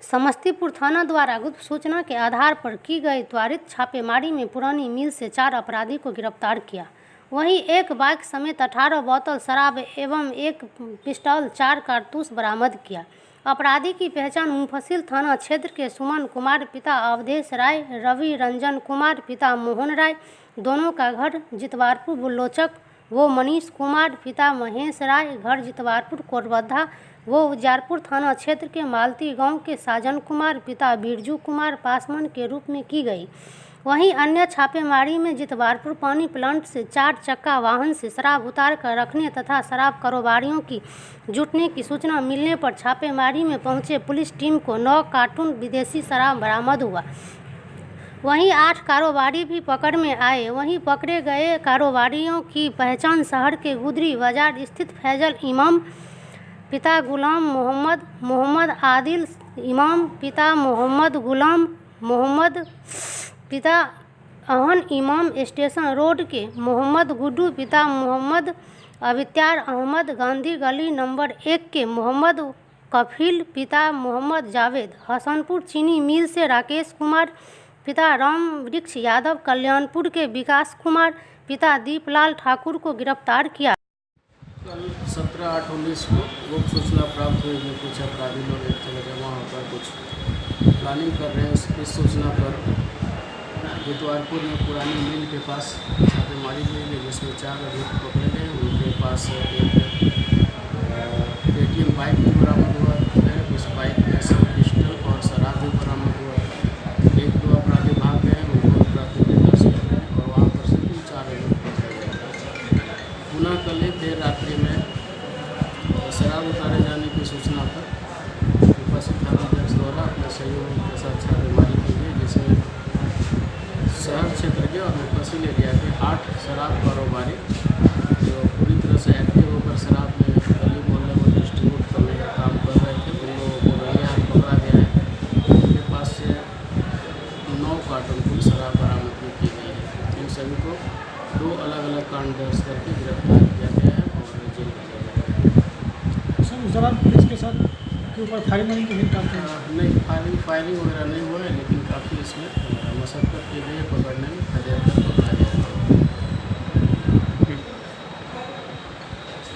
समस्तीपुर थाना द्वारा गुप्त सूचना के आधार पर की गई त्वरित छापेमारी में पुरानी मिल से 4 अपराधी को गिरफ्तार किया। वहीं एक बाइक समेत 18 बोतल शराब एवं एक पिस्टल 4 कारतूस बरामद किया। अपराधी की पहचान मुफस्सिल थाना क्षेत्र के सुमन कुमार पिता अवधेश राय, रवि रंजन कुमार पिता मोहन राय, दोनों का घर जितवारपुर बुल्लोचक, वो मनीष कुमार पिता महेश राय, घर जितवारपुर कोटबद्धा, वो उजियारपुर थाना क्षेत्र के मालती गांव के साजन कुमार पिता बिरजू कुमार पासवान के रूप में की गई। वहीं अन्य छापेमारी में जितवारपुर पानी प्लांट से 4 चक्का वाहन से शराब उतार कर रखने तथा शराब कारोबारियों की जुटने की सूचना मिलने पर छापेमारी में पहुंचे पुलिस टीम को 9 कार्टून विदेशी शराब बरामद हुआ। वहीं 8 कारोबारी भी पकड़ में आए। वहीं पकड़े गए कारोबारियों की पहचान शहर के गुदरी बाजार स्थित फैजल इमाम पिता गुलाम मोहम्मद, मोहम्मद आदिल इमाम पिता मोहम्मद गुलाम मोहम्मद, पिता अहन इमाम स्टेशन रोड के मोहम्मद गुड्डू पिता मोहम्मद अबित्यार अहमद, गांधी गली नंबर 1 के मोहम्मद कफील पिता मोहम्मद जावेद, हसनपुर चीनी मिल से राकेश कुमार पिता राम वृक्ष यादव, कल्याणपुर के विकास कुमार पिता दीपलाल ठाकुर को गिरफ्तार किया। कल 17/8/19 को गुप्त सूचना प्राप्त हुई कि कुछ अपराधी लोग एक जगह वहाँ पर कुछ प्लानिंग कर रहे हैं। इस सूचना पर जितवारपुर में पुरानी मिल के पास छापेमारी की गई, जिसमें 4 अभियुक्त पकड़े गए। उनके पास एक KTM बाइक भी बरामद हुआ है। उस बाइक में सब पिस्टल और शराब भी बरामद हुआ है। 1-2 अपराधी भाग गए, उनको प्राथमिक दर्ज कर रहे हैं और वहाँ पर से 4 अभियुक्त पकड़े गए। पुनः कल देर रात्रि में शराब उतारे जाने की सूचना पर मुफस्सिल थानाध्यक्ष द्वारा अपने सहयोगियों के साथ छापेमारी की गई, जिसमें शहर क्षेत्र के और मुफस्सिल एरिया के 8 शराब कारोबारी जो पूरी तरह से एक्टिव होकर शराब में गली मोहल्ले में डिस्ट्रीब्यूट करने का काम कर रहे थे, उन लोगों को रंगे हाथ पकड़ा गया है। उनके पास से 9 कार्टन कुल शराब बरामद की गई है। इन सभी को 2 अलग-अलग कांड दर्ज करके गिरफ्तार किया गया है और जेल भेजा गया है। सर, उस दौरान पुलिस के साथ के ऊपर फायरिंग नहीं, फायरिंग वगैरह नहीं हुआ है, लेकिन काफ़ी इसमें मशक्क़त की गई है पकड़ने में।